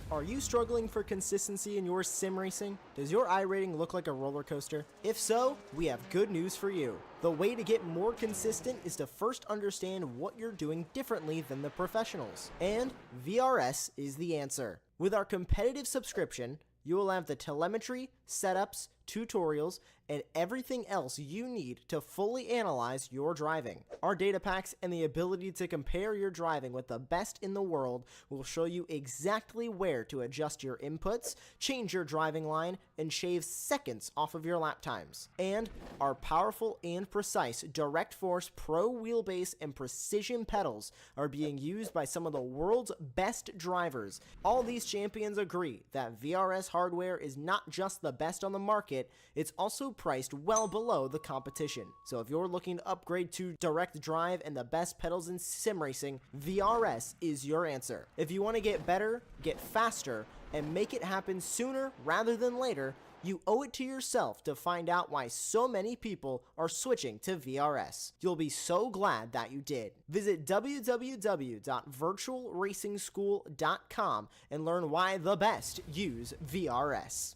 Are you struggling for consistency in your sim racing? Does your iRating look like a roller coaster? If so, we have good news for you. The way to get more consistent is to first understand what you're doing differently than the professionals. And VRS is the answer. With our competitive subscription, you will have the telemetry, setups, tutorials, and everything else you need to fully analyze your driving. Our data packs and the ability to compare your driving with the best in the world will show you exactly where to adjust your inputs, change your driving line, and shave seconds off of your lap times. And our powerful and precise Direct Force Pro wheelbase and precision pedals are being used by some of the world's best drivers. All these champions agree that VRS hardware is not just the best on the market, it's also priced well below the competition. So if you're looking to upgrade to direct drive and the best pedals in sim racing, VRS is your answer. If you want to get better, get faster, and make it happen sooner rather than later, you owe it to yourself to find out why so many people are switching to VRS. You'll be so glad that you did. Visit www.virtualracingschool.com and learn why the best use VRS.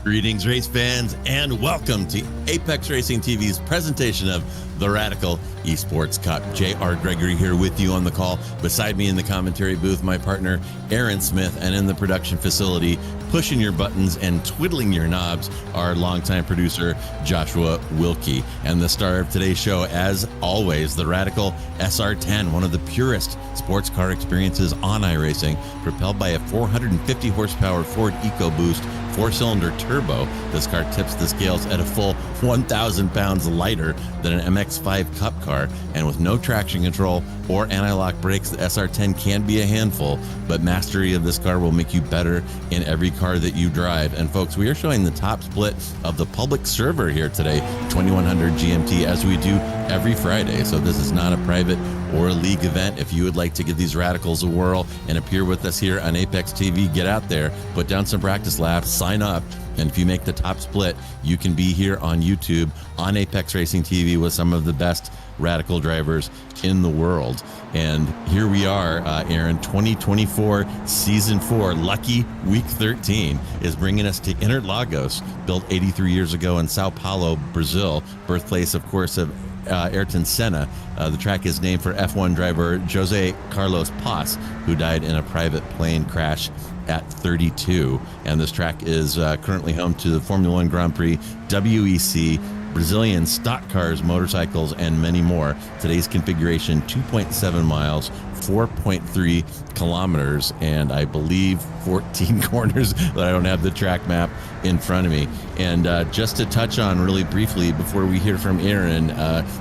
Greetings, race fans, and welcome to Apex Racing TV's presentation of the Radical Esports Cup. J.R. Gregory here with you on the call. Beside me in the commentary booth, my partner, Aaron Smith, and in the production facility, pushing your buttons and twiddling your knobs, our longtime producer, Joshua Wilkie. And the star of today's show, as always, the Radical SR10, one of the purest sports car experiences on iRacing, propelled by a 450 horsepower Ford EcoBoost 4-cylinder turbo. This car tips the scales at a full 1,000 pounds lighter than an MX-5 Cup car, and with no traction control or anti-lock brakes, the SR10 can be a handful, but mastery of this car will make you better in every car that you drive. And folks, we are showing the top split of the public server here today, 2100 GMT, as we do every Friday. So this is not a private or a league event. If you would like to give these radicals a whirl and appear with us here on Apex TV, get out there, put down some practice laps, sign up, and if you make the top split, you can be here on YouTube on Apex Racing TV with some of the best radical drivers in the world. And here we are, Aaron, 2024 Season 4, lucky Week 13 is bringing us to Interlagos, built 83 years ago in Sao Paulo, Brazil, birthplace, of course, of Ayrton Senna. The track is named for F1 driver Jose Carlos Paz, who died in a private plane crash at 32. And this track is currently home to the Formula One Grand Prix, WEC, Brazilian stock cars, motorcycles, and many more. Today's configuration, 2.7 miles, 4.3 kilometers, and I believe 14 corners, but I don't have the track map in front of me. And just to touch on really briefly before we hear from Aaron,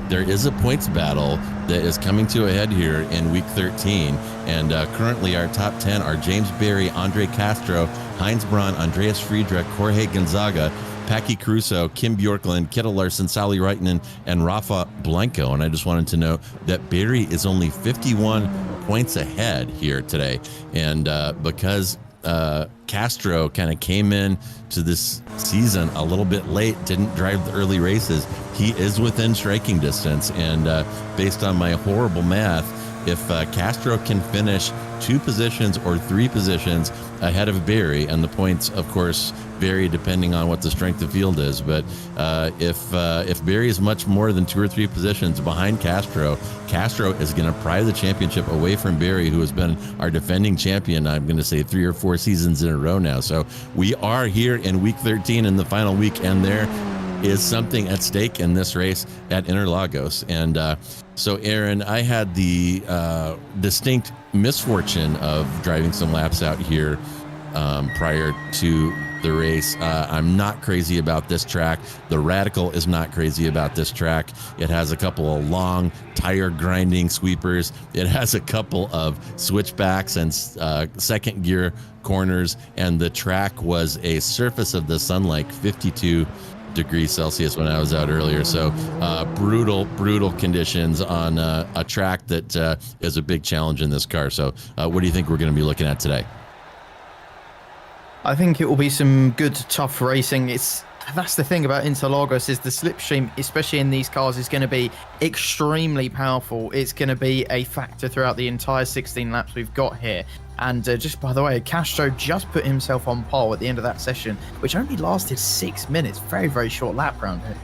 there is a points battle that is coming to a head here in Week 13. And currently our top 10 are James Berry, Andre Castro, Heinz Braun, Andreas Friedrich, Jorge Gonzaga, Paki Caruso, Kim Bjorklund, Kittel Larson, Sally Reitman, and Rafa Blanco. And I just wanted to note that Berry is only 51 points ahead here today. And because Castro kind of came in to this season a little bit late, didn't drive the early races, he is within striking distance. And based on my horrible math, if Castro can finish 2 positions or 3 positions ahead of Berry, and the points, of course, vary depending on what the strength of field is, but if Berry is much more than 2 or 3 positions behind Castro, Castro is going to pry the championship away from Berry, who has been our defending champion, I'm going to say 3 or 4 seasons in a row now. So we are here in Week 13 in the final week, and there is something at stake in this race at Interlagos. And so, Aaron, I had the distinct misfortune of driving some laps out here prior to the race. I'm not crazy about this track. The Radical is not crazy about this track. It has a couple of long tire grinding sweepers. It has a couple of switchbacks and second gear corners, and the track was a surface of the sun like 52 degrees Celsius when I was out earlier. So brutal conditions on a track that is a big challenge in this car. So what do you think we're going to be looking at today? I think it will be some good, tough racing. That's the thing about Interlagos, is the slipstream, especially in these cars, is going to be extremely powerful. It's going to be a factor throughout the entire 16 laps we've got here. And just by the way, Castro just put himself on pole at the end of that session, which only lasted 6 minutes. Very, very short lap round here.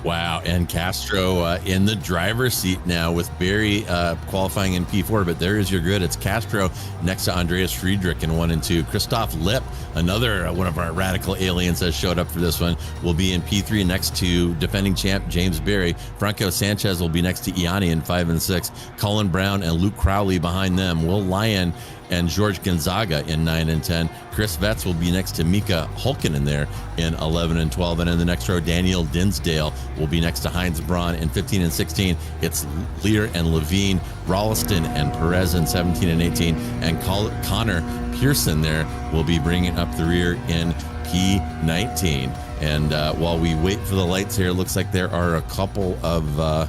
Wow, and Castro in the driver's seat now with Barry qualifying in P4, but there is your grid. It's Castro next to Andreas Friedrich in 1 and 2. Christoph Lipp, another one of our radical aliens, has showed up for this one, will be in P3 next to defending champ James Barry. Franco Sanchez will be next to Iani in 5 and 6. Colin Brown and Luke Crowley behind them. Will Lyon and George Gonzaga in 9 and 10. Chris Vetz will be next to Mika Hulkinen there in 11 and 12. And in the next row, Daniel Dinsdale will be next to Heinz Braun in 15 and 16. It's Lear and Levine, Rolliston and Perez in 17 and 18. And Connor Pearson there will be bringing up the rear in P19. And while we wait for the lights here, it looks like there are a couple of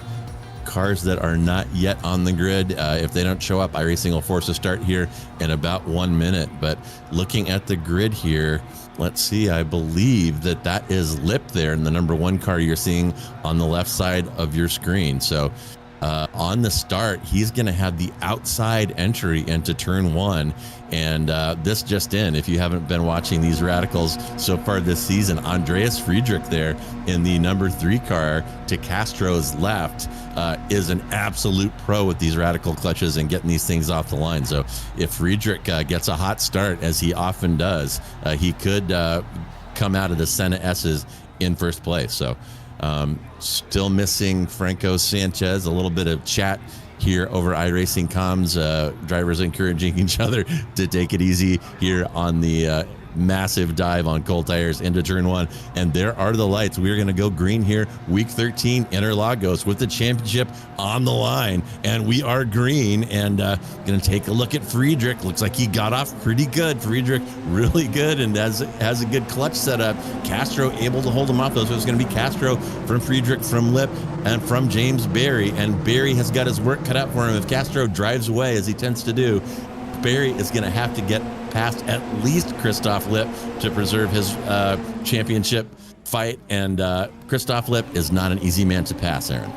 cars that are not yet on the grid. If they don't show up, iRacing will force a start here in about 1 minute. But looking at the grid here, let's see, I believe that is Lip there in the number 1 car you're seeing on the left side of your screen. So on the start, he's going to have the outside entry into turn 1. And this just in, if you haven't been watching these radicals so far this season, Andreas Friedrich there in the number 3 car to Castro's left is an absolute pro with these radical clutches and getting these things off the line. So if Friedrich gets a hot start, as he often does, he could come out of the Senna S's in first place. So still missing Franco Sanchez. A little bit of chat here over iRacing comms, drivers encouraging each other to take it easy here on the massive dive on cold tires into turn 1. And there are the lights. We're going to go green here, week 13 Interlagos, with the championship on the line, and we are green. And going to take a look at Friedrich. Looks like he got off pretty good. Friedrich really good and has a good clutch setup. Castro able to hold him off, though, so it's going to be Castro from Friedrich, from Lip, and from James Barry. And Barry has got his work cut out for him. If Castro drives away, as he tends to do, Barry is going to have to get past at least Christoph Lipp to preserve his championship fight. And Christoph Lipp is not an easy man to pass, Aaron.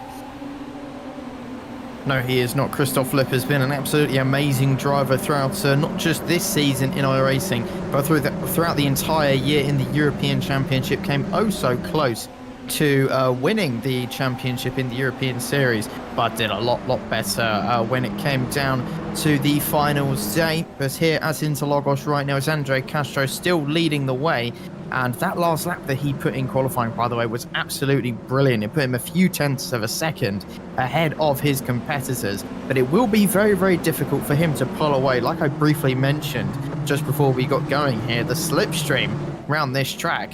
No, he is not. Christoph Lipp has been an absolutely amazing driver throughout not just this season in iRacing, but throughout the entire year in the European Championship. Came oh so close to winning the championship in the European Series, but did a lot better when it came down to the finals day. But here at Interlagos right now is Andre Castro still leading the way, and that last lap that he put in qualifying, by the way, was absolutely brilliant. It put him a few tenths of a second ahead of his competitors, but it will be very, very difficult for him to pull away. Like I briefly mentioned just before we got going here, the slipstream around this track,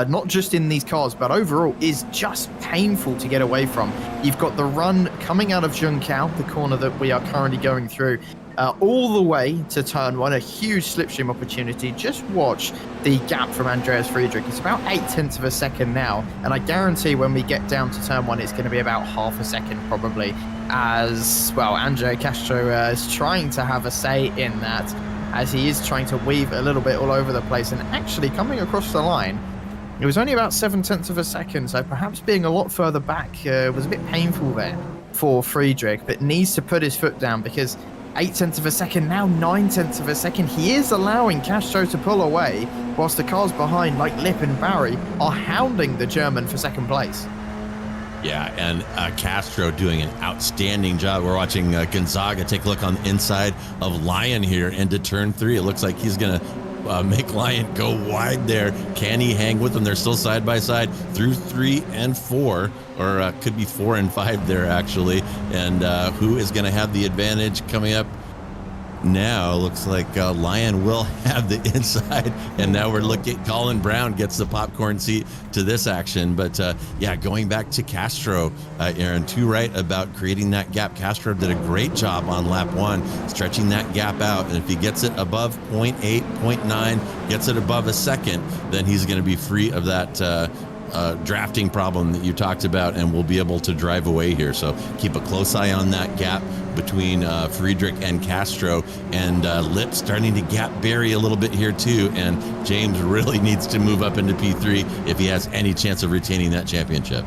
not just in these cars, but overall, is just painful to get away from. You've got the run coming out of Junção, the corner that we are currently going through, all the way to turn 1, a huge slipstream opportunity. Just watch the gap from Andreas Friedrich. It's about 0.8 of a second now, and I guarantee when we get down to turn 1, it's going to be about half a second probably, as well. Andre Castro is trying to have a say in that, as he is trying to weave a little bit all over the place, and actually coming across the line, it was only about 0.7 of a second, so perhaps being a lot further back was a bit painful there for Friedrich, but needs to put his foot down, because 0.8 of a second, now 0.9 of a second, he is allowing Castro to pull away, whilst the cars behind, like Lip and Barry, are hounding the German for second place. Yeah, and Castro doing an outstanding job. We're watching Gonzaga take a look on the inside of Lyon here into turn 3. It looks like he's going to make Lion go wide there. Can he hang with them? They're still side by side through 3 and 4, or could be 4 and 5 there actually. And who is going to have the advantage coming up now? Looks like Lion will have the inside, and now we're looking. Colin Brown gets the popcorn seat to this action. But yeah, going back to Castro, Aaron, too right about creating that gap. Castro did a great job on lap 1, stretching that gap out, and if he gets it above 0.8, 0.9, gets it above a second, then he's going to be free of that drafting problem that you talked about, and we'll be able to drive away here. So keep a close eye on that gap between Friedrich and Castro, and Lip starting to gap Barry a little bit here too, and James really needs to move up into P3 if he has any chance of retaining that championship.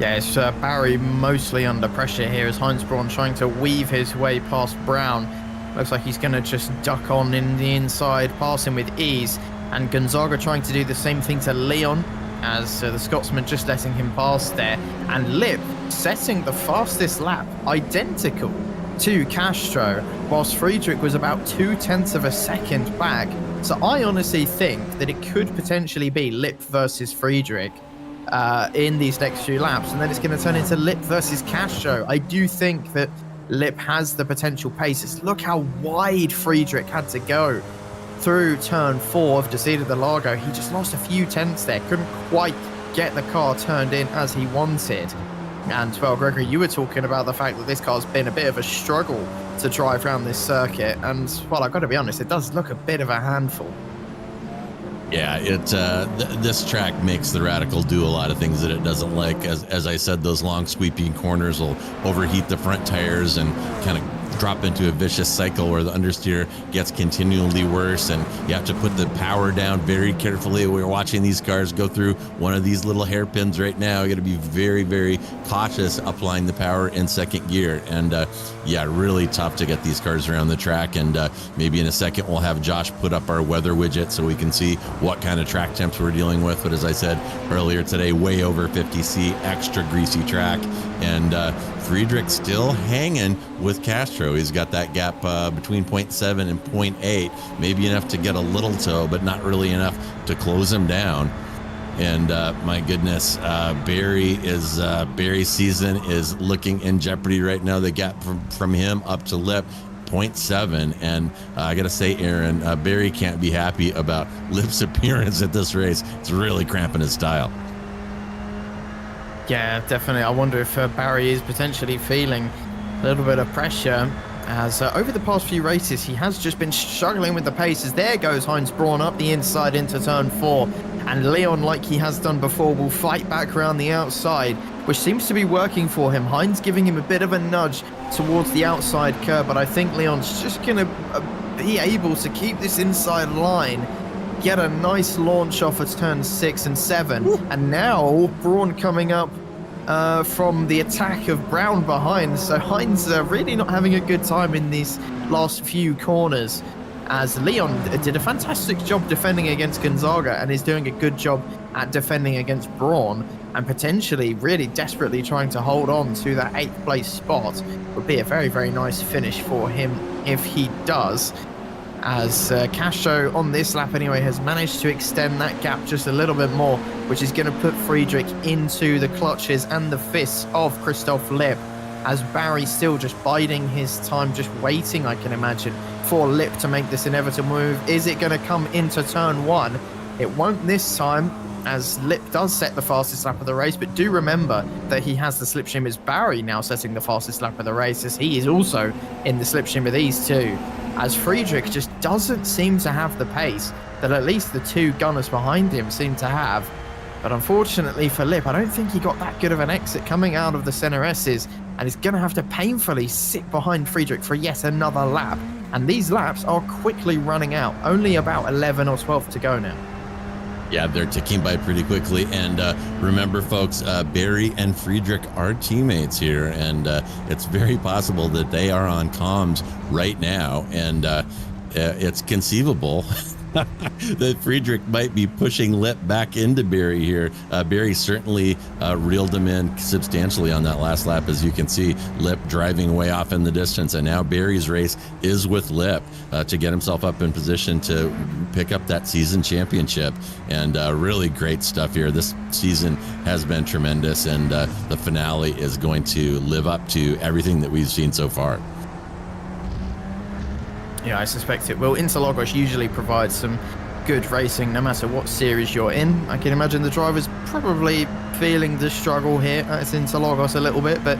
Yeah, it's Barry mostly under pressure here as Heinz Braun trying to weave his way past Brown. Looks like he's going to just duck on in the inside, passing with ease. And Gonzaga trying to do the same thing to Leon, as the Scotsman just letting him pass there. And Lip setting the fastest lap, identical to Castro, whilst Friedrich was about 0.2 of a second back. So I honestly think that it could potentially be Lip versus Friedrich in these next few laps, and then it's going to turn into Lip versus Castro. I do think that Lip has the potential paces. Look how wide Friedrich had to go through turn 4 of Descida de Largo. He just lost a few tenths there, couldn't quite get the car turned in as he wanted. And well, Gregory, you were talking about the fact that this car's been a bit of a struggle to drive around this circuit, and well, I've got to be honest, it does look a bit of a handful. Yeah, this track makes the Radical do a lot of things that it doesn't like. As I said, those long sweeping corners will overheat the front tires and kind of drop into a vicious cycle where the understeer gets continually worse, and you have to put the power down very carefully. We're watching these cars go through one of these little hairpins right now. You got to be very, very cautious applying the power in second gear, and yeah, really tough to get these cars around the track. And maybe in a second we'll have Josh put up our weather widget so we can see what kind of track temps we're dealing with. But as I said earlier today, way over 50C, extra greasy track, and Friedrich still hanging with Castro. He's got that gap between 0.7 and 0.8, maybe enough to get a little toe, but not really enough to close him down. And my goodness, Barry's season is looking in jeopardy right now. The gap from him up to Lip, 0.7, and I gotta say, Aaron, Barry can't be happy about Lip's appearance at this race. It's really cramping his style. Yeah, definitely. I wonder if Barry is potentially feeling a little bit of pressure, as over the past few races he has just been struggling with the paces. There goes Heinz Braun up the inside into turn 4, and Leon, like he has done before, will fight back around the outside, which seems to be working for him. Heinz giving him a bit of a nudge towards the outside curb, but I think Leon's just going to be able to keep this inside line, get a nice launch off at turns 6 and 7. Ooh. And now Braun coming up from the attack of Brown behind. So Heinz really not having a good time in these last few corners, as Leon did a fantastic job defending against Gonzaga and is doing a good job at defending against Braun, and potentially really desperately trying to hold on to that 8th place spot. Would be a very, very nice finish for him if he does, as Castro on this lap anyway has managed to extend that gap just a little bit more, which is going to put Friedrich into the clutches and the fists of Christoph Lip, as Barry still just biding his time, just waiting, I can imagine, for Lip to make this inevitable move. Is it going to come into turn 1? It won't this time, as Lip does set the fastest lap of the race, but do remember that he has the slipstream as Barry now setting the fastest lap of the race, as he is also in the slipstream with these two, as Friedrich just doesn't seem to have the pace that at least the two gunners behind him seem to have. But unfortunately for Lip, I don't think he got that good of an exit coming out of the center S's, and he's going to have to painfully sit behind Friedrich for yet another lap. And these laps are quickly running out, only about 11 or 12 to go now. Yeah, they're ticking by pretty quickly. And remember, folks, Barry and Friedrich are teammates here, and it's very possible that they are on comms right now. And it's conceivable that Friedrich might be pushing Lip back into Barry here. Barry certainly reeled him in substantially on that last lap, as you can see. Lip driving way off in the distance, and now Barry's race is with Lip to get himself up in position to pick up that season championship. And really great stuff here. This season has been tremendous, and the finale is going to live up to everything that we've seen so far. Yeah, I suspect it will. Interlagos usually provides some good racing no matter what series you're in. I can imagine the driver's probably feeling the struggle here at Interlagos a little bit, but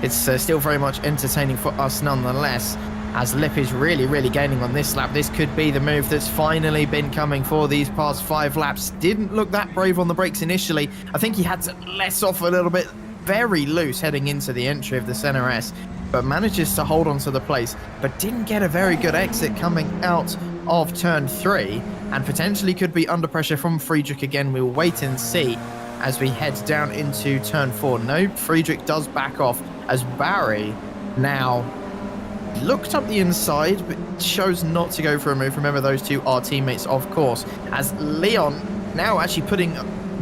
it's still very much entertaining for us nonetheless, as Lip is really gaining on this lap. This could be the move that's finally been coming for these past 5 laps. Didn't look that brave on the brakes initially. I think he had to let off a little bit, very loose heading into the entry of the center S, but manages to hold on to the place, but didn't get a very good exit coming out of turn 3, and potentially could be under pressure from Friedrich again. We'll wait and see as we head down into turn 4. No, Friedrich does back off as Barry now looked up the inside, but chose not to go for a move. Remember, those two are teammates, of course, as Leon now actually putting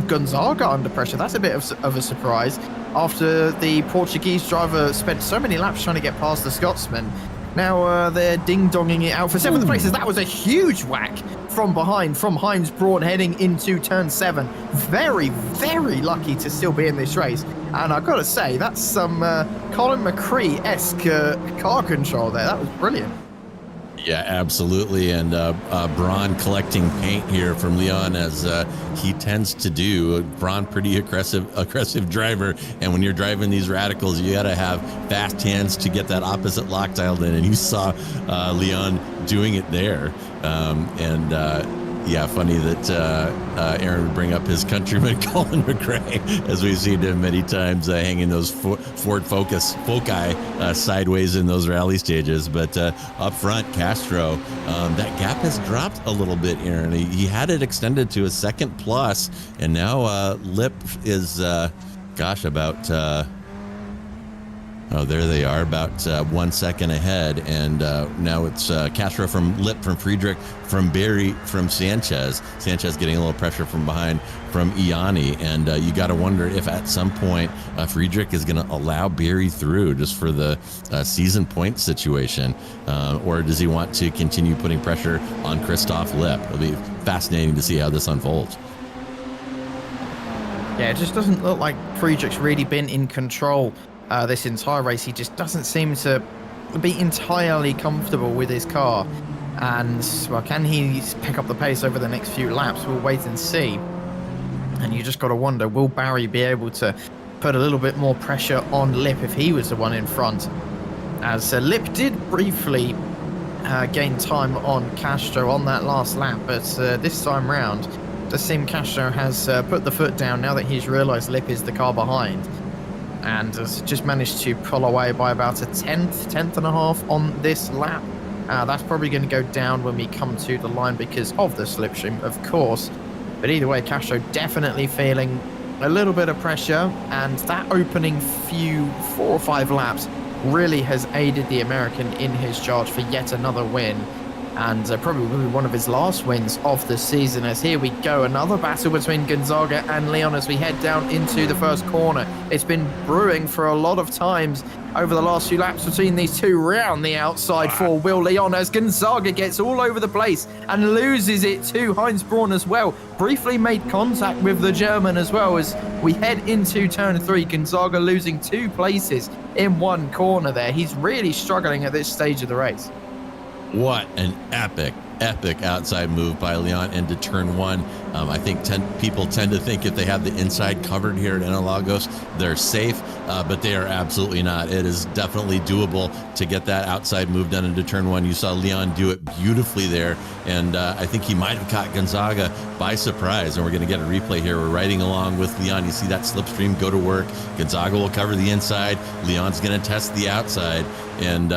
Gonzaga under pressure. That's a bit of a surprise after the Portuguese driver spent so many laps trying to get past the Scotsman. Now they're ding-donging it out for 7th place. That was a huge whack from behind from Heinz Braun heading into turn 7. Very lucky to still be in this race. And I've got to say, that's some Colin McCree-esque car control there. That was brilliant. Yeah, absolutely. And Braun collecting paint here from Leon, as he tends to do. Braun, pretty aggressive driver. And when you're driving these radicals, you got to have fast hands to get that opposite lock dialed in. And you saw Leon doing it there. Yeah, funny that Aaron would bring up his countryman Colin McRae, as we've seen him many times hanging those Ford Focus foci sideways in those rally stages. But up front, Castro, that gap has dropped a little bit, Aaron. He had it extended to a second plus, and now Lip is, about... oh, there they are, about 1 second ahead. And now it's Castro from Lip, from Friedrich, from Barry, from Sanchez. Sanchez getting a little pressure from behind from Iani. And you got to wonder if at some point Friedrich is going to allow Barry through just for the season point situation. Or does he want to continue putting pressure on Christoph Lip? It'll be fascinating to see how this unfolds. Yeah, it just doesn't look like Friedrich's really been in control this entire race. He just doesn't seem to be entirely comfortable with his car, and well, can he pick up the pace over the next few laps? We'll wait and see. And you just got to wonder, will Barry be able to put a little bit more pressure on Lip if he was the one in front, as Lip did briefly gain time on Castro on that last lap, but this time round the sim Castro has put the foot down now that he's realized Lip is the car behind, and has just managed to pull away by about a tenth and a half on this lap. That's probably going to go down when we come to the line because of the slipstream, of course. But either way, Castro definitely feeling a little bit of pressure, and that opening 4 or 5 laps really has aided the American in his charge for yet another win. And probably will be one of his last wins of the season, as here we go, another battle between Gonzaga and Leon as we head down into the first corner. It's been brewing for a lot of times over the last few laps between these two. Round the outside for Will Leon as Gonzaga gets all over the place and loses it to Heinz Braun as well. Briefly made contact with the German as well as we head into turn 3. Gonzaga losing 2 places in one corner there. He's really struggling at this stage of the race. What an epic outside move by Leon into turn 1. I think people tend to think if they have the inside covered here at Interlagos, they're safe, but they are absolutely not. It is definitely doable to get that outside move done into turn 1. You saw Leon do it beautifully there, and I think he might have caught Gonzaga by surprise, and we're going to get a replay here. We're riding along with Leon. You see that slipstream go to work. Gonzaga will cover the inside. Leon's going to test the outside, and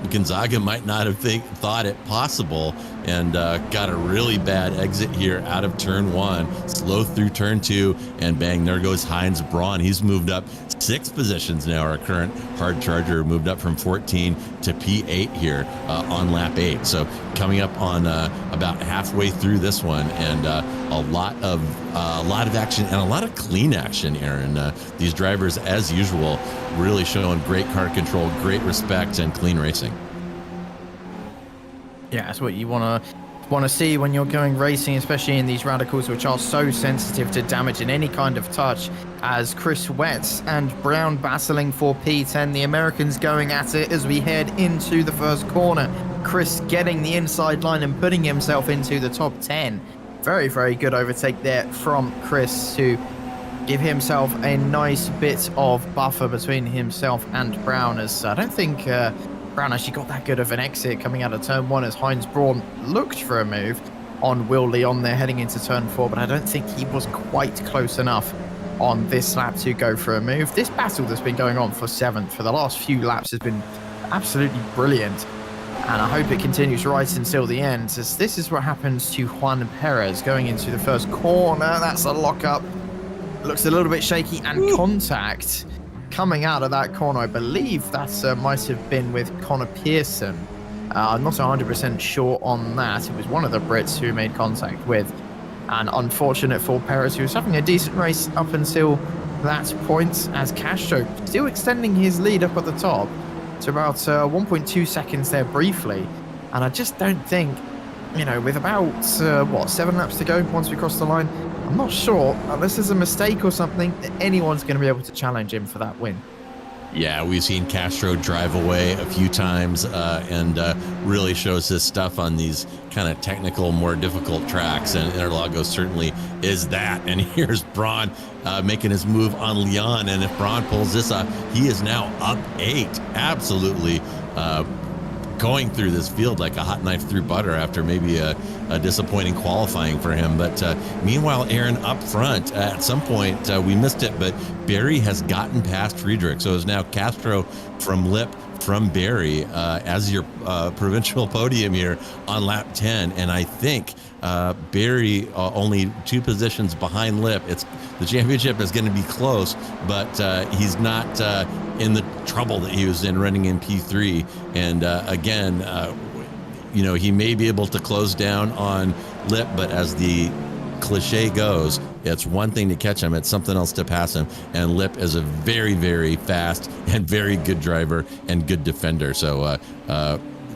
Gonzaga might not have thought it possible, and got a really bad exit here out of turn 1, slow through turn 2, and bang, there goes Heinz Braun. He's moved up 6 positions now. Our current hard charger moved up from 14 to P8 here on lap 8. So coming up on about halfway through this one, and a lot of action and a lot of clean action, Aaron. These drivers, as usual, really showing great car control, great respect, and clean racing. Yeah, that's what you want to see when you're going racing, especially in these radicals, which are so sensitive to damage in any kind of touch. As Chris Wetz and Brown battling for P10, the Americans going at it as we head into the first corner. Chris getting the inside line and putting himself into the top 10. Very, very good overtake there from Chris to give himself a nice bit of buffer between himself and Brown, as I don't think Brown actually got that good of an exit coming out of turn 1 as Heinz Braun looked for a move on Will Leon there heading into turn 4, but I don't think he was quite close enough on this lap to go for a move. This battle that's been going on for 7th for the last few laps has been absolutely brilliant, and I hope it continues right until the end, as this is what happens to Juan Perez going into the first corner. That's a lockup. Looks a little bit shaky, and contact coming out of that corner. I believe that might have been with Connor Pearson. I'm not 100% sure on that. It was one of the Brits who made contact with. And unfortunate for Perez, who was having a decent race up until that point, as Castro still extending his lead up at the top to about 1.2 seconds there briefly. And I just don't think, with about, 7 laps to go once we cross the line, I'm not sure, unless there's a mistake or something, that anyone's going to be able to challenge him for that win. Yeah, we've seen Castro drive away a few times and really shows his stuff on these kind of technical, more difficult tracks, and Interlagos certainly is that. And here's Braun making his move on Leon, and if Braun pulls this off, he is now up 8. Absolutely going through this field like a hot knife through butter after maybe a disappointing qualifying for him. But meanwhile, Aaron, up front, at some point, we missed it, but Barry has gotten past Friedrich. So it's now Castro from Lip from Barry as your provincial podium here on lap 10. And I think Barry only 2 positions behind Lip. The championship is going to be close, but he's not in the trouble that he was in running in P3. And again, he may be able to close down on Lip, but as the cliche goes, it's one thing to catch him, it's something else to pass him. And Lip is a very, very fast and very good driver and good defender. So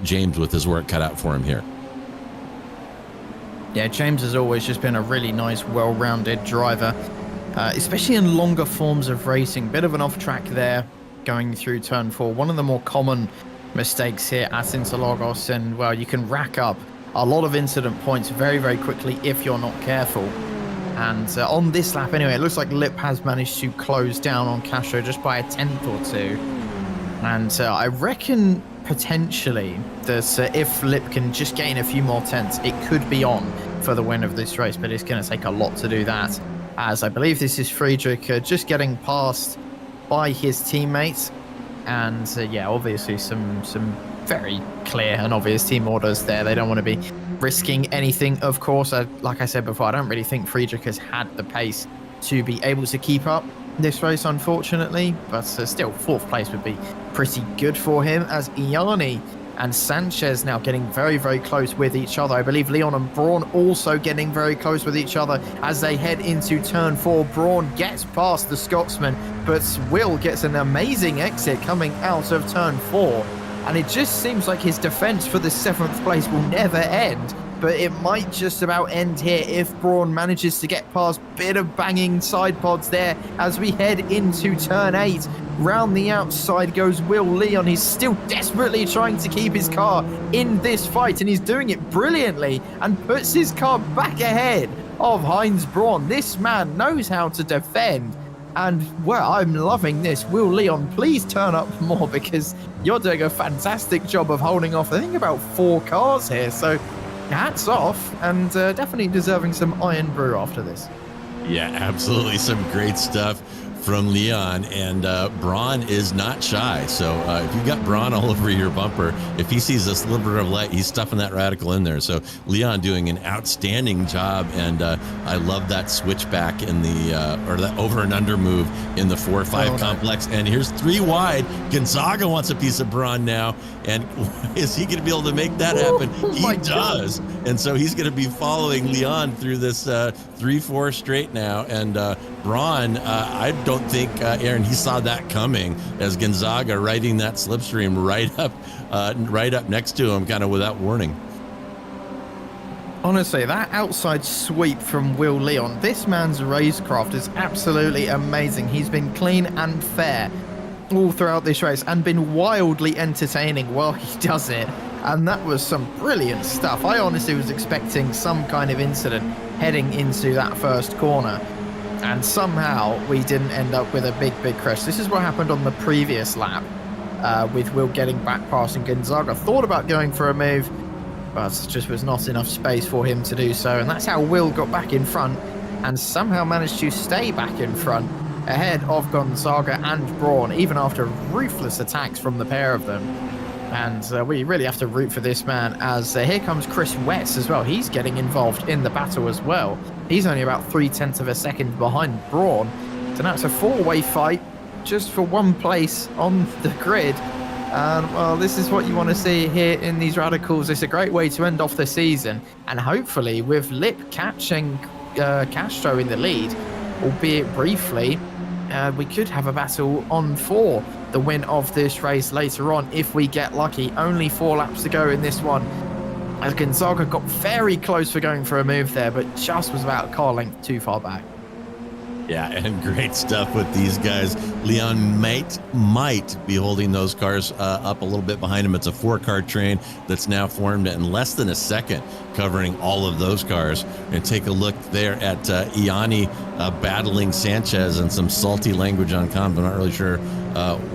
James with his work cut out for him here. Yeah, James has always just been a really nice, well-rounded driver, especially in longer forms of racing. Bit of an off-track there going through turn 4. One of the more common mistakes here at Interlagos, and, well, you can rack up a lot of incident points very, very quickly if you're not careful. And on this lap anyway, it looks like Lip has managed to close down on Castro just by a 10th or 2. And I reckon potentially that if Lip can just gain a few more tenths, it could be on for the win of this race, but it's going to take a lot to do that, as I believe this is Friedrich just getting passed by his teammates. And yeah, obviously some very clear and obvious team orders there. They don't want to be risking anything, of course. Like I said before, I don't really think Friedrich has had the pace to be able to keep up this race, unfortunately, but still 4th place would be pretty good for him, as Iani and Sanchez now getting very, very close with each other. I believe Leon and Braun also getting very close with each other as they head into turn 4. Braun gets past the Scotsman, but Will gets an amazing exit coming out of turn 4, and it just seems like his defense for the 7th place will never end. But it might just about end here if Braun manages to get past. Bit of banging side pods there as we head into turn 8. Round the outside goes Will Leon. He's still desperately trying to keep his car in this fight, and he's doing it brilliantly and puts his car back ahead of Heinz Braun. This man knows how to defend. And, well, I'm loving this. Will Leon, please turn up more, because you're doing a fantastic job of holding off, I think, about 4 cars here. So hats off, and definitely deserving some Iron Brew after this. Yeah, absolutely. Some great stuff from Leon, and Braun is not shy. So if you've got Braun all over your bumper, if he sees a sliver of light, he's stuffing that radical in there. So Leon doing an outstanding job, and I love that switchback in the or that over and under move in the 4-5 complex. And here's 3 wide. Gonzaga wants a piece of Braun now, and is he going to be able to make that happen? He does. And so he's going to be following Leon through this 3-4 straight now. And Braun, I don't think, Aaron, he saw that coming as Gonzaga riding that slipstream right up next to him, kind of without warning. Honestly, that outside sweep from Will Leon, this man's racecraft is absolutely amazing. He's been clean and fair all throughout this race and been wildly entertaining while he does it. And that was some brilliant stuff. I honestly was expecting some kind of incident heading into that first corner, and somehow we didn't end up with a big crash. This is what happened on the previous lap with Will getting back past, and Gonzaga thought about going for a move, but just was not enough space for him to do so. And that's how Will got back in front and somehow managed to stay back in front ahead of Gonzaga and Braun, even after ruthless attacks from the pair of them. And we really have to root for this man, as here comes Chris Wetz as well. He's getting involved in the battle as well. He's only about 0.3 of a second behind Braun. So now it's a 4-way fight just for one place on the grid. And well, this is what you want to see here in these radicals. It's a great way to end off the season. And hopefully with Lip catching Castro in the lead, albeit briefly, we could have a battle on for the win of this race later on if we get lucky. Only 4 laps to go in this one, as Gonzaga got very close for going for a move there, but just was about a car length too far back. Yeah, and great stuff with these guys. Leon might be holding those cars up a little bit behind him. It's a 4-car train that's now formed in less than a second, covering all of those cars. And take a look there at Iani battling Sanchez and some salty language on comms. I'm not really sure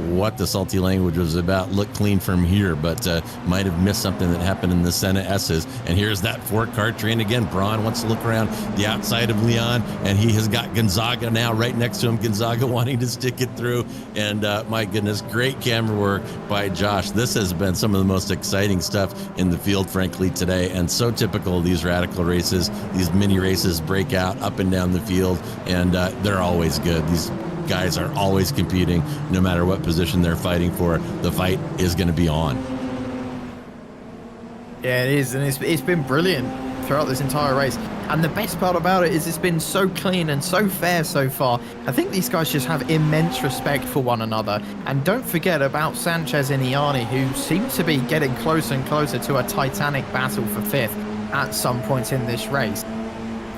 what the salty language was about. Look clean from here, but might have missed something that happened in the Senna S's. And here's that 4-car train again. Braun wants to look around the outside of Leon, and he has got Gonzaga now right next to him. Gonzaga wanting to stick it through, and my goodness, great camera work by Josh. This has been some of the most exciting stuff in the field, frankly, today, and so typical of these radical races. These mini races break out up and down the field, and they're always good. These guys are always competing, no matter what position they're fighting for. The fight is going to be on. Yeah, it is, and it's been brilliant throughout this entire race. And the best part about it is it's been so clean and so fair so far. I think these guys just have immense respect for one another. And don't forget about Sanchez and Iani, who seem to be getting closer and closer to a titanic battle for 5th at some point in this race,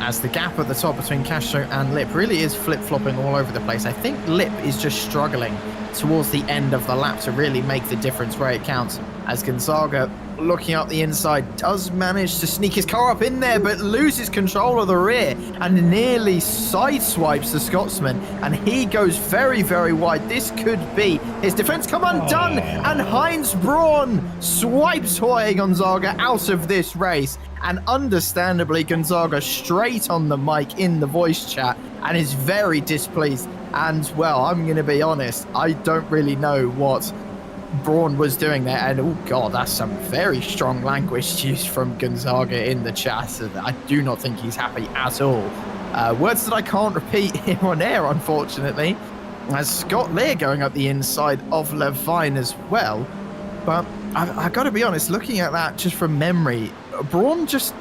as the gap at the top between Castro and Lip really is flip-flopping all over the place. I think Lip is just struggling towards the end of the lap to really make the difference where it counts, as Gonzaga, looking up the inside, does manage to sneak his car up in there, but loses control of the rear and nearly sideswipes the Scotsman, and he goes very, very wide. This could be his defense come undone, and Heinz Braun swipes Jorge Gonzaga out of this race. And understandably, Gonzaga straight on the mic in the voice chat and is very displeased. And well, I'm going to be honest, I don't really know what Braun was doing there. And oh god, that's some very strong language used from Gonzaga in the chat. I do not think he's happy at all. Words that I can't repeat here on air, unfortunately. As Scott Lear going up the inside of Levine as well. But I've got to be honest, looking at that just from memory, Braun just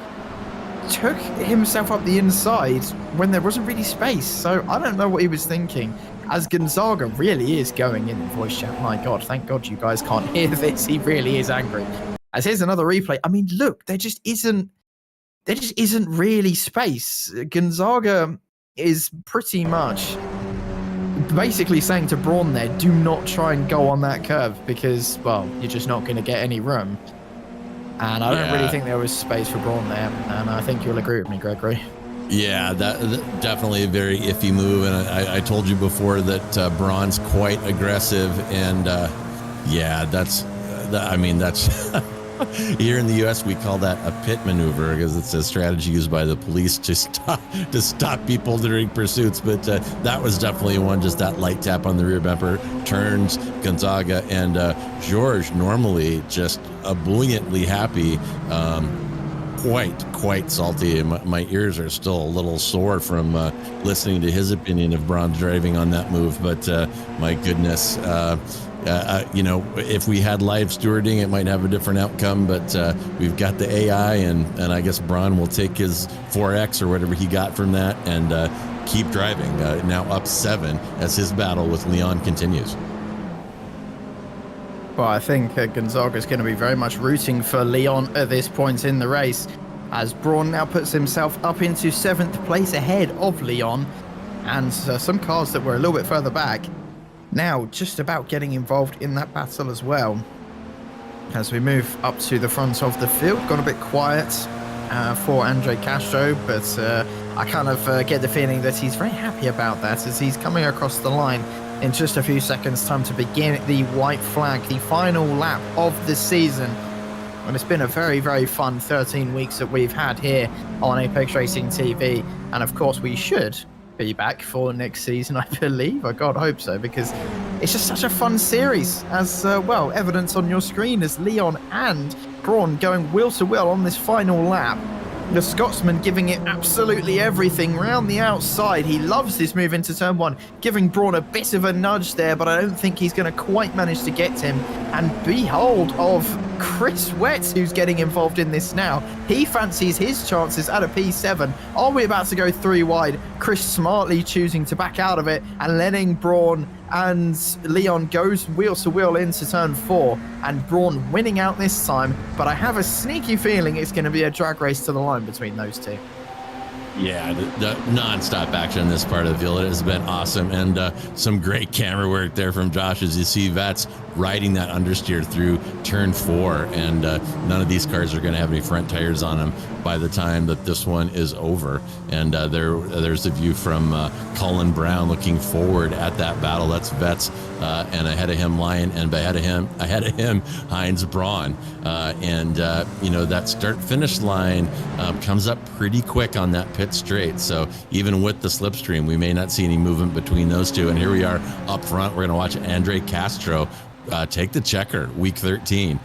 took himself up the inside when there wasn't really space. So I don't know what he was thinking, as Gonzaga really is going in the voice chat. My god, thank god you guys can't hear this. He really is angry. As here's another replay. I mean, look, there just isn't really space. Gonzaga is pretty much basically saying to Braun there, do not try and go on that curve, because, well, you're just not going to get any room. And I don't really think there was space for Braun there, and I think you'll agree with me, Gregory. Yeah, that definitely a very iffy move, and I told you before that Braun's quite aggressive, and yeah, that's Here in the U.S., we call that a pit maneuver because it's a strategy used by the police to stop people during pursuits. But that was definitely one, just that light tap on the rear bumper, turns Gonzaga, and George, normally just ebulliently happy, quite salty. My ears are still a little sore from listening to his opinion of Braun's driving on that move. But my goodness, if we had live stewarding, it might have a different outcome, but we've got the AI, and I guess Braun will take his 4X or whatever he got from that and keep driving, now up 7 as his battle with Leon continues. Well, I think Gonzaga is going to be very much rooting for Leon at this point in the race, as Braun now puts himself up into 7th place ahead of Leon, and some cars that were a little bit further back now just about getting involved in that battle as well. As we move up to the front of the field, gone a bit quiet for Andre Castro, but I kind of get the feeling that he's very happy about that, as he's coming across the line in just a few seconds time to begin the white flag, the final lap of the season. And it's been a very, very fun 13 weeks that we've had here on Apex Racing TV, and of course we should be back for next season, I believe. I God hope so, because it's just such a fun series, as well evidence on your screen as Leon and Braun going wheel to wheel on this final lap. The Scotsman giving it absolutely everything round the outside. He loves this move into turn 1, giving Braun a bit of a nudge there, but I don't think he's going to quite manage to get him. And behold of Chris Wett, who's getting involved in this now. He fancies his chances at a P7. Are we about to go 3 wide? Chris smartly choosing to back out of it and letting Braun and Leon goes wheel to wheel into turn 4, and Braun winning out this time, but I have a sneaky feeling it's going to be a drag race to the line between those two. Yeah, the non-stop action in this part of the field has been awesome, and some great camera work there from Josh as you see Vets riding that understeer through turn 4, and none of these cars are going to have any front tires on them by the time that this one is over. And there's a view from Colin Brown looking forward at that battle. That's Vets, and ahead of him Lyon, and ahead of him Heinz Braun, and that start-finish line comes up pretty quick on that pit straight. So even with the slipstream, we may not see any movement between those two. And here we are up front. We're going to watch Andre Castro take the checker, week 13,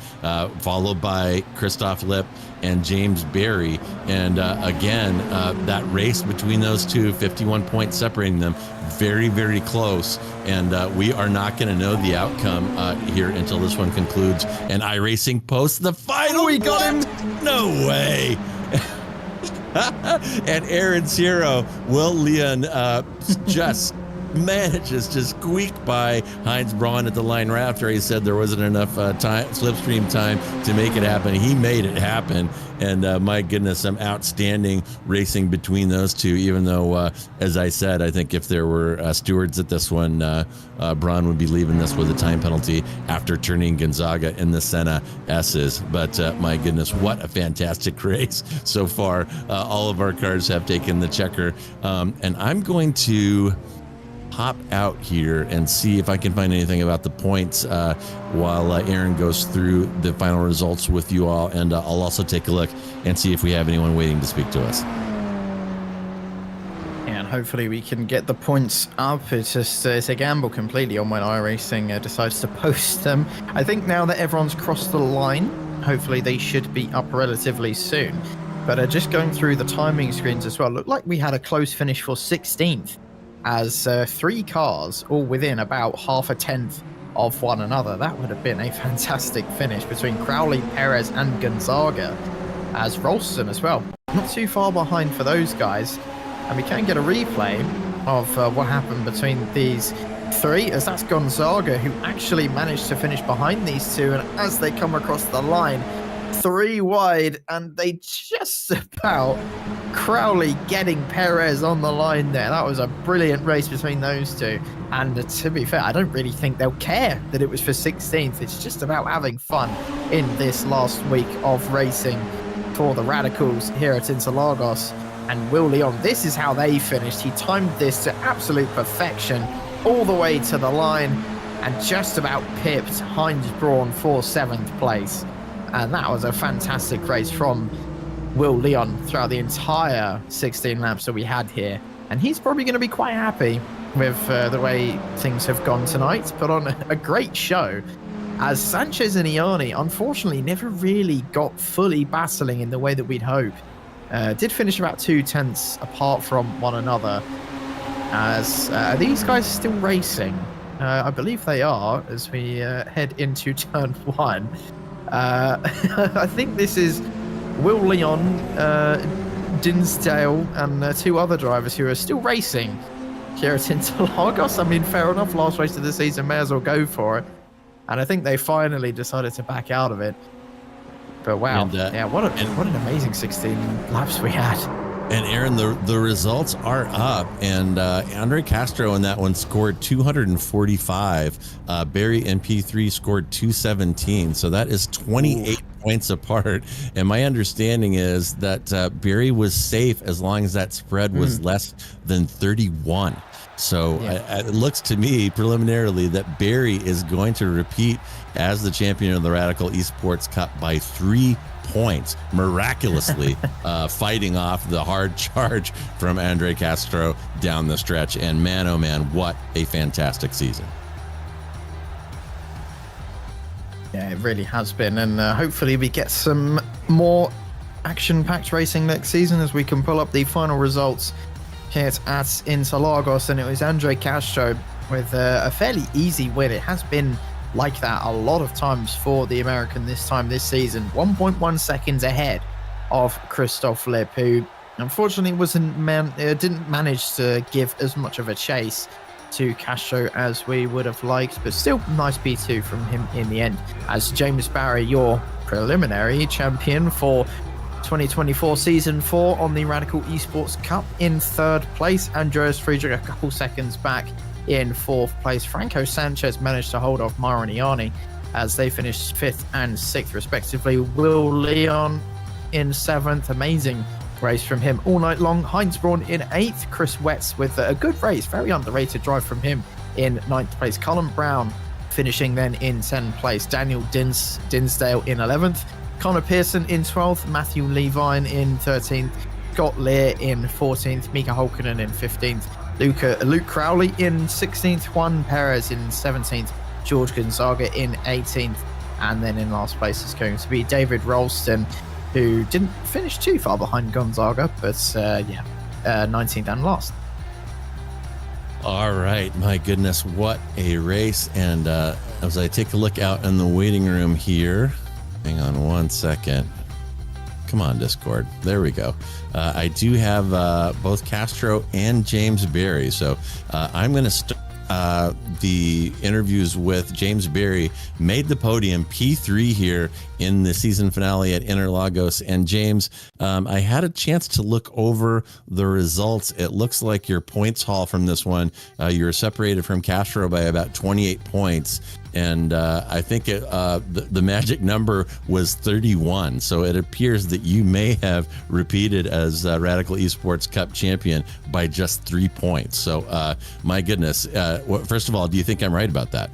followed by Christoph Lipp and James Berry. And again, that race between those two, 51 points separating them, very, very close. And we are not going to know the outcome here until this one concludes. And iRacing posts the final. We got him. No way. And Aaron's hero, Will Leon, just manages to squeak by Heinz Braun at the line right after he said there wasn't enough slipstream time to make it happen. He made it happen, and my goodness, some outstanding racing between those two, even though, as I said, I think if there were stewards at this one, Braun would be leaving this with a time penalty after turning Gonzaga in the Senna S's. But my goodness, what a fantastic race so far. All of our cars have taken the checker, and I'm going to hop out here and see if I can find anything about the points while Aaron goes through the final results with you all, and I'll also take a look and see if we have anyone waiting to speak to us. And hopefully we can get the points up. It's a gamble completely on when iRacing decides to post them. I think now that everyone's crossed the line, hopefully they should be up relatively soon. But just going through the timing screens as well, looked like we had a close finish for 16th. As 3 cars all within about half a tenth of one another. That would have been a fantastic finish between Crowley, Perez and Gonzaga, as Ralston as well not too far behind for those guys. And we can get a replay of what happened between these 3, as that's Gonzaga who actually managed to finish behind these 2, and as they come across the line 3 wide, and they just about Crowley getting Perez on the line there. That was a brilliant race between those 2, and to be fair, I don't really think they'll care that it was for 16th. It's just about having fun in this last week of racing for the Radicals here at Interlagos. And Will Leon, this is how they finished. He timed this to absolute perfection all the way to the line and just about pipped Heinz Braun for 7th place. And that was a fantastic race from Will Leon throughout the entire 16 laps that we had here. And he's probably going to be quite happy with the way things have gone tonight. Put on a great show, as Sanchez and Iani unfortunately never really got fully battling in the way that we'd hope. Did finish about 2/10 apart from one another. As are these guys still racing? I believe they are, as we head into turn 1. I think this is Will Leon, Dinsdale, and 2 other drivers who are still racing here at Interlagos. I mean, fair enough, last race of the season, may as well go for it. And I think they finally decided to back out of it. But wow, And, yeah, what an amazing 16 laps we had. And Aaron, the results are up, and Andre Castro in that one scored 245. Barry in P3 scored 217. So that is 28 points apart. And my understanding is that Barry was safe as long as that spread was less than 31. So it looks to me preliminarily that Barry is going to repeat as the champion of the Radical Esports Cup by 3 points, miraculously fighting off the hard charge from Andre Castro down the stretch. And man, oh man, what a fantastic season. Yeah, it really has been. And hopefully we get some more action-packed racing next season as we can pull up the final results here at Interlagos. And it was Andre Castro with a fairly easy win. It has been like that a lot of times for the American this season. 1.1 seconds ahead of Christoph Lipp, who unfortunately didn't manage to give as much of a chase to Castro as we would have liked, but still nice P2 from him in the end. As James Barry, your preliminary champion for 2024 season 4 on the Radical Esports Cup, in 3rd place. Andreas Friedrich a couple seconds back in 4th place. Franco Sanchez managed to hold off Myron Iani as they finished 5th and 6th respectively. Will Leon in 7th. Amazing race from him all night long. Heinz Braun in 8th. Chris Wetz with a good race, very underrated drive from him in 9th place. Colin Brown finishing then in 10th place. Daniel Dinsdale in 11th. Connor Pearson in 12th. Matthew Levine in 13th. Scott Lear in 14th. Mika Holkonen in 15th. Luke Crowley in 16th, Juan Perez in 17th, George Gonzaga in 18th, and then in last place is going to be David Ralston, who didn't finish too far behind Gonzaga, but 19th and last. All right, my goodness, what a race. And as I take a look out in the waiting room here, hang on one second. Come on, Discord. There we go. I do have both Castro and James Barry. So I'm going to start the interviews with James Barry. Made the podium, P3 here in the season finale at Interlagos. And James, I had a chance to look over the results. It looks like your points haul from this one, you were separated from Castro by about 28 points. And I think the magic number was 31. So it appears that you may have repeated as Radical Esports Cup champion by just 3 points. So my goodness, first of all, do you think I'm right about that?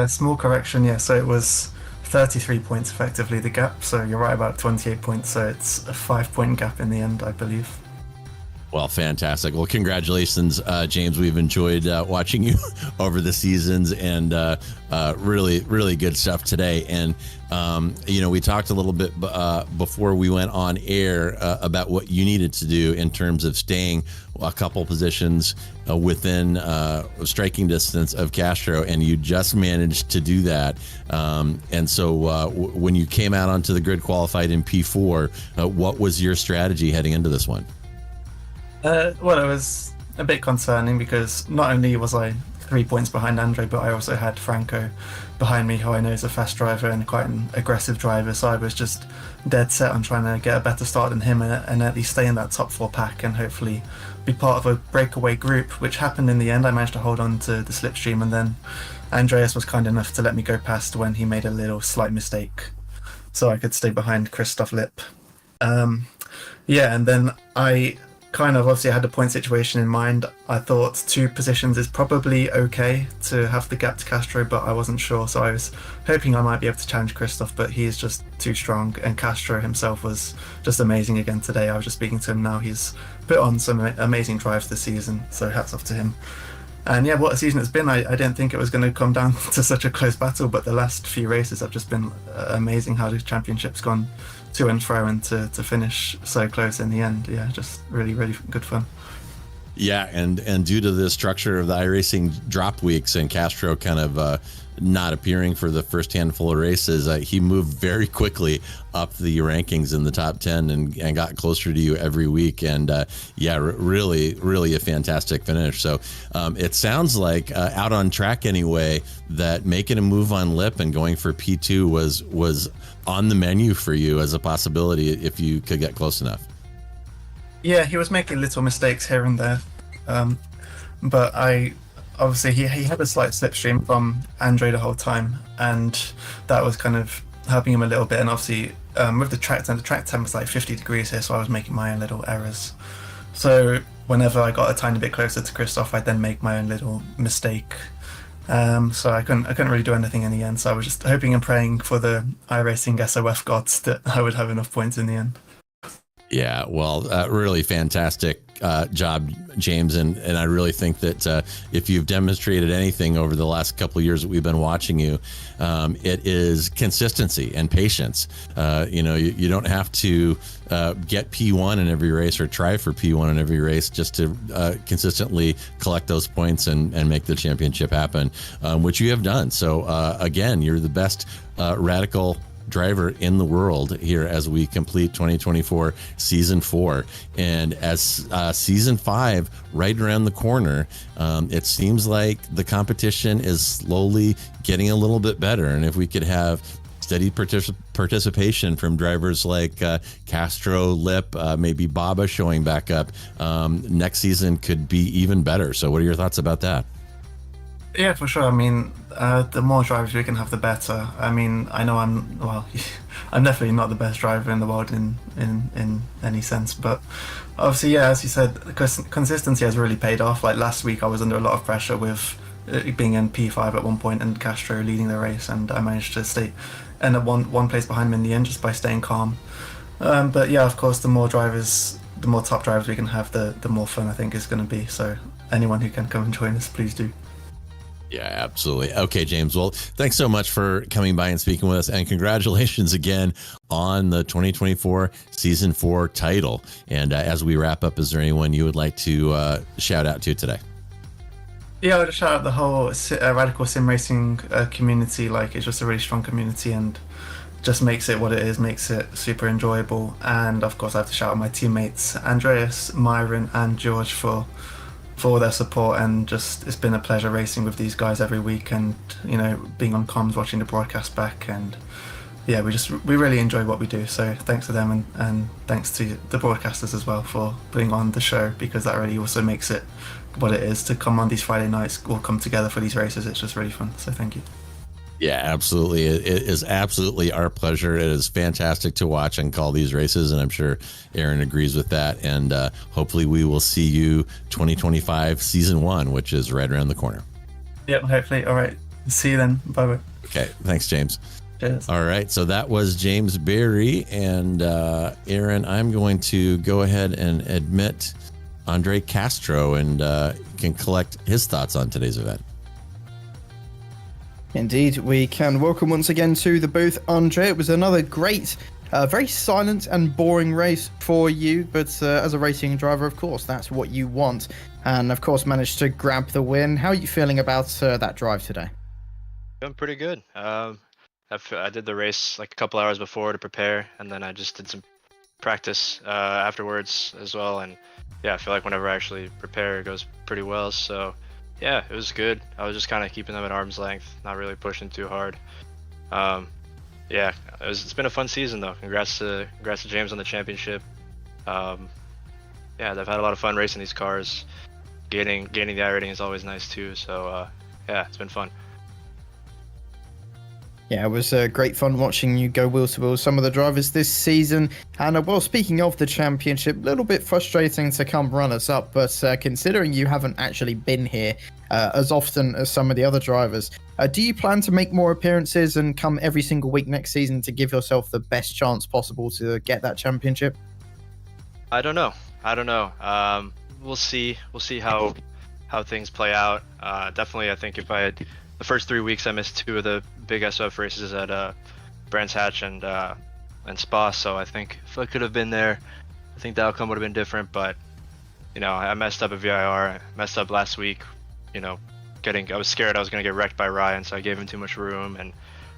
Small correction, yeah. So it was 33 points effectively, the gap. So you're right about 28 points. So it's a 5-point gap in the end, I believe. Well, fantastic. Well, congratulations, James. We've enjoyed watching you over the seasons, and really, really good stuff today. And, we talked a little bit before we went on air about what you needed to do in terms of staying a couple positions within striking distance of Castro, and you just managed to do that. And so when you came out onto the grid qualified in P4, what was your strategy heading into this one? Well, it was a bit concerning because not only was I 3 points behind Andre, but I also had Franco behind me, who I know is a fast driver and quite an aggressive driver. So I was just dead set on trying to get a better start than him and at least stay in that top 4 pack and hopefully be part of a breakaway group, which happened in the end. I managed to hold on to the slipstream, and then Andreas was kind enough to let me go past when he made a little slight mistake, so I could stay behind Christoph Lipp. And then I kind of obviously I had the point situation in mind. I thought 2 positions is probably okay to have the gap to Castro, but I wasn't sure, so I was hoping I might be able to challenge Christoph, but he is just too strong, and Castro himself was just amazing again today. I was just speaking to him now. He's put on some amazing drives this season, so hats off to him. And yeah, what a season it's been. I didn't think it was going to come down to such a close battle, but the last few races have just been amazing how the championship's gone to and fro, and to finish so close in the end. Yeah, just really, really good fun. Yeah, and due to the structure of the iRacing drop weeks and Castro kind of not appearing for the first handful of races, he moved very quickly up the rankings in the top 10 and got closer to you every week. And yeah, really, really a fantastic finish. So it sounds like out on track anyway, that making a move on Lip and going for P2 was on the menu for you as a possibility if you could get close enough. Yeah, he was making little mistakes here and there, but obviously he had a slight slipstream from Andre the whole time, and that was kind of helping him a little bit. And obviously with the track time was like 50 degrees here, so I was making my own little errors. So whenever I got a tiny bit closer to Christoph, I'd then make my own little mistake. So I couldn't really do anything in the end. So I was just hoping and praying for the iRacing SOF gods that I would have enough points in the end. Yeah, well, really fantastic job, James, and I really think that if you've demonstrated anything over the last couple of years that we've been watching you, it is consistency and patience. You don't have to get P1 in every race or try for P1 in every race just to consistently collect those points and make the championship happen, which you have done. So again, you're the best radical driver in the world here as we complete 2024 season 4, and as season 5 right around the corner, it seems like the competition is slowly getting a little bit better, and if we could have steady participation from drivers like Castro, Lip, maybe Baba showing back up, next season could be even better. So what are your thoughts about that? Yeah, for sure. I mean, the more drivers we can have, the better. I mean, I know I'm definitely not the best driver in the world in any sense, but obviously, yeah, as you said, consistency has really paid off. Like last week, I was under a lot of pressure with being in P5 at one point and Castro leading the race, and I managed to end up one place behind him in the end just by staying calm. But yeah, of course, the more top drivers we can have, the more fun I think is going to be. So anyone who can come and join us, please do. Yeah, absolutely. Okay, James. Well, thanks so much for coming by and speaking with us, and congratulations again on the 2024 Season 4 title. And as we wrap up, is there anyone you would like to shout out to today? Yeah, I would shout out the whole radical sim racing community. Like, it's just a really strong community and just makes it what it is, makes it super enjoyable. And of course, I have to shout out my teammates, Andreas, Myron, and George for their support, and just it's been a pleasure racing with these guys every week, and being on comms, watching the broadcast back, and yeah, we really enjoy what we do. So thanks to them, and thanks to the broadcasters as well for putting on the show, because that really also makes it what it is to come on these Friday nights, all come together for these races. It's just really fun, so thank you. Yeah, absolutely. It is absolutely our pleasure. It is fantastic to watch and call these races, and I'm sure Aaron agrees with that. And hopefully we will see you 2025 season 1, which is right around the corner. Yep, hopefully. All right. See you then. Bye-bye. Okay. Thanks, James. Cheers. All right. So that was James Berry. And Aaron, I'm going to go ahead and admit Andre Castro, and can collect his thoughts on today's event. Indeed, we can welcome once again to the booth, Andre. It was another great, very silent and boring race for you, but as a racing driver, of course, that's what you want. And of course, managed to grab the win. How are you feeling about that drive today? Doing pretty good. I did the race like a couple hours before to prepare, and then I just did some practice afterwards as well. And yeah, I feel like whenever I actually prepare, it goes pretty well. So yeah, it was good. I was just kind of keeping them at arm's length, not really pushing too hard. Yeah, it's been a fun season though. Congrats to James on the championship. Yeah, I've had a lot of fun racing these cars. Gaining the iRating is always nice too. So yeah, it's been fun. Yeah, it was great fun watching you go wheel to wheel some of the drivers this season. And well, speaking of the championship, a little bit frustrating to come runners up, but considering you haven't actually been here as often as some of the other drivers, do you plan to make more appearances and come every single week next season to give yourself the best chance possible to get that championship? I don't know. We'll see. We'll see how things play out. Definitely, I think if I had the first 3 weeks, I missed 2 of the big SOF races at Brands Hatch and Spa. So I think if I could have been there, I think the outcome would have been different. But I messed up at VIR. I messed up last week. I was scared I was going to get wrecked by Ryan, so I gave him too much room. And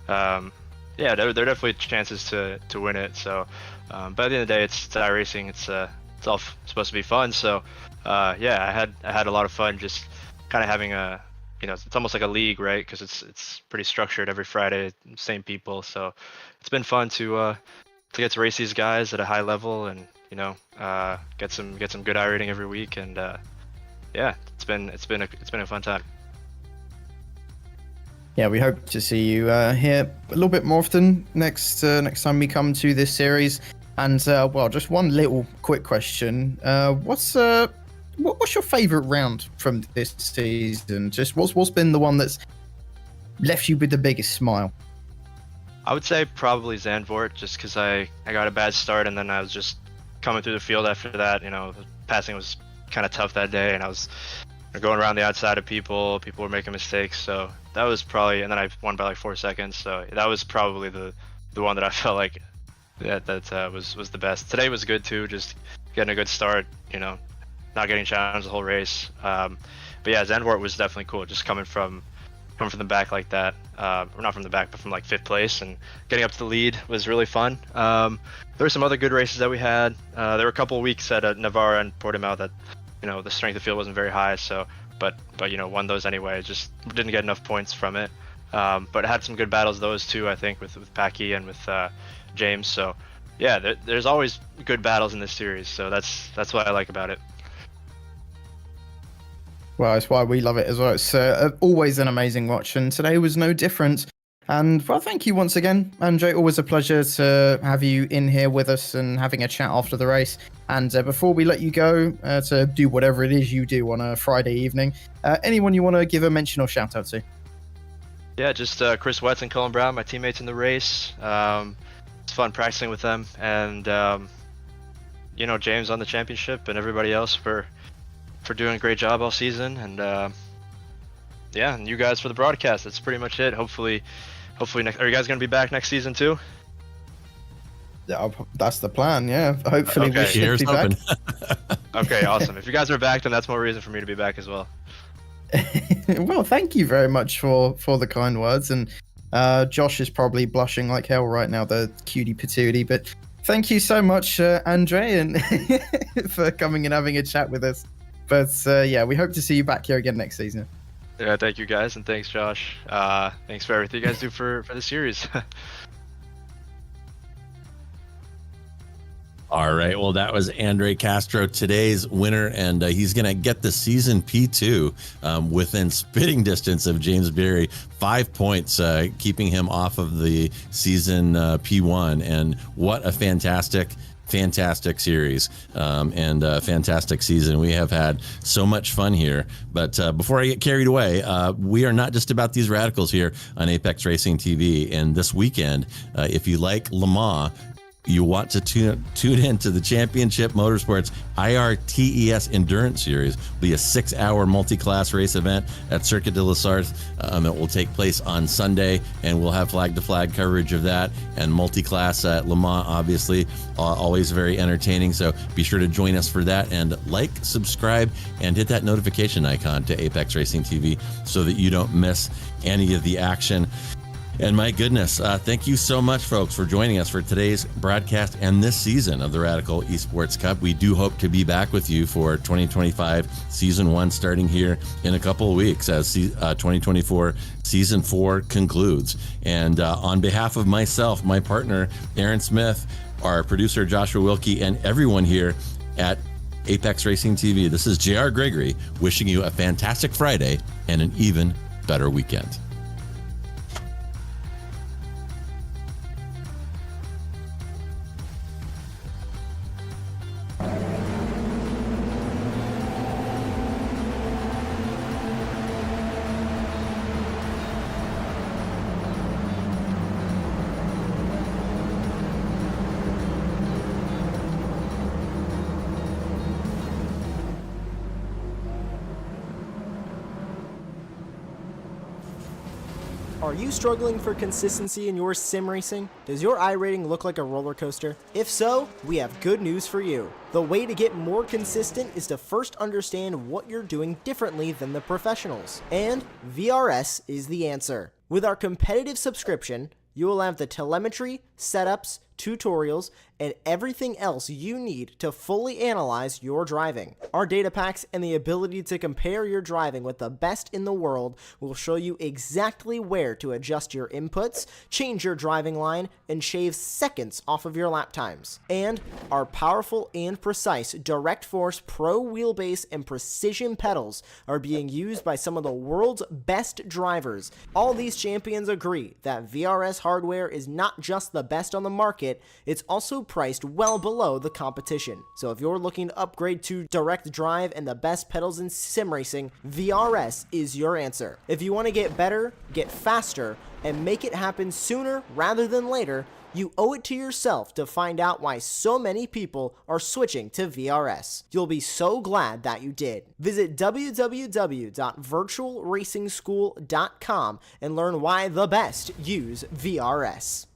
there are definitely chances to win it. So, but at the end of the day, it's iRacing. It's all supposed to be fun. So, I had a lot of fun just kind of having a. It's almost like a league, right? Because it's pretty structured every Friday, same people. So it's been fun to get to race these guys at a high level, and get some good iRating every week, and it's been a fun time. Yeah, we hope to see you here a little bit more often next time we come to this series. And just one little quick question: what's your favorite round from this season? Just what's been the one that's left you with the biggest smile? I would say probably Zandvoort, just because I got a bad start, and then I was just coming through the field after that. Passing was kind of tough that day, and I was going around the outside of people. People were making mistakes, so that was probably. And then I won by like 4 seconds, so that was probably the one that I felt like that was the best. Today was good too, just getting a good start. Not getting challenged the whole race. But yeah, Zandvoort was definitely cool, just coming from the back like that. Or not from the back, but from like 5th place, and getting up to the lead was really fun. There were some other good races that we had. There were a couple of weeks at Navarra and Portimao that, the strength of field wasn't very high. So, but won those anyway. Just didn't get enough points from it. But had some good battles those two, I think, with Packy and with James. So yeah, there's always good battles in this series. So that's what I like about it. Well, it's why we love it as well. It's always an amazing watch, and today was no different. And well, thank you once again, Andre. Always a pleasure to have you in here with us and having a chat after the race. And before we let you go to do whatever it is you do on a Friday evening, anyone you want to give a mention or shout out to? Yeah, just Chris Wetz and Cullen Brown, my teammates in the race. It's fun practicing with them, and James on the championship, and everybody else for doing a great job all season, and and you guys for the broadcast. That's pretty much it. Hopefully are you guys going to be back next season too? Yeah, that's the plan. Yeah, hopefully we should be back. Okay, awesome. If you guys are back, then that's more reason for me to be back as well. Well, thank you very much for the kind words, and Josh is probably blushing like hell right now, the cutie patootie, but thank you so much, Andre, and for coming and having a chat with us. But we hope to see you back here again next season. Yeah, thank you guys, and thanks, Josh. Thanks for everything you guys do for the series. All right. Well, that was Andre Castro, today's winner, and he's going to get the season P2 within spitting distance of James Berry, 5 points, keeping him off of the season P1. And what a fantastic series and fantastic season. We have had so much fun here. But before I get carried away, we are not just about these radicals here on Apex Racing TV. And this weekend, if you like Le Mans, you want to tune in to the Championship Motorsports IRTES Endurance Series. It'll be a 6-hour multi-class race event at Circuit de la Sarthe. It will take place on Sunday, and we'll have flag-to-flag coverage of that, and multi-class at Le Mans, obviously, always very entertaining. So be sure to join us for that, and like, subscribe, and hit that notification icon to Apex Racing TV so that you don't miss any of the action. And my goodness, thank you so much, folks, for joining us for today's broadcast and this season of the Radical Esports Cup. We do hope to be back with you for 2025 Season 1 starting here in a couple of weeks as 2024 Season 4 concludes. And on behalf of myself, my partner, Aaron Smith, our producer, Joshua Wilkie, and everyone here at Apex Racing TV, this is JR Gregory wishing you a fantastic Friday and an even better weekend. Are you struggling for consistency in your sim racing? Does your iRating look like a roller coaster? If so, we have good news for you. The way to get more consistent is to first understand what you're doing differently than the professionals. And VRS is the answer. With our competitive subscription, you will have the telemetry, setups, tutorials, and everything else you need to fully analyze your driving. Our data packs and the ability to compare your driving with the best in the world will show you exactly where to adjust your inputs, change your driving line, and shave seconds off of your lap times. And our powerful and precise Direct Force Pro wheelbase and precision pedals are being used by some of the world's best drivers. All these champions agree that VRS hardware is not just the best on the market, it's also priced well below the competition. So if you're looking to upgrade to direct drive and the best pedals in sim racing, VRS is your answer. If you want to get better, get faster, and make it happen sooner rather than later, you owe it to yourself to find out why so many people are switching to VRS. You'll be so glad that you did. Visit www.virtualracingschool.com and learn why the best use VRS.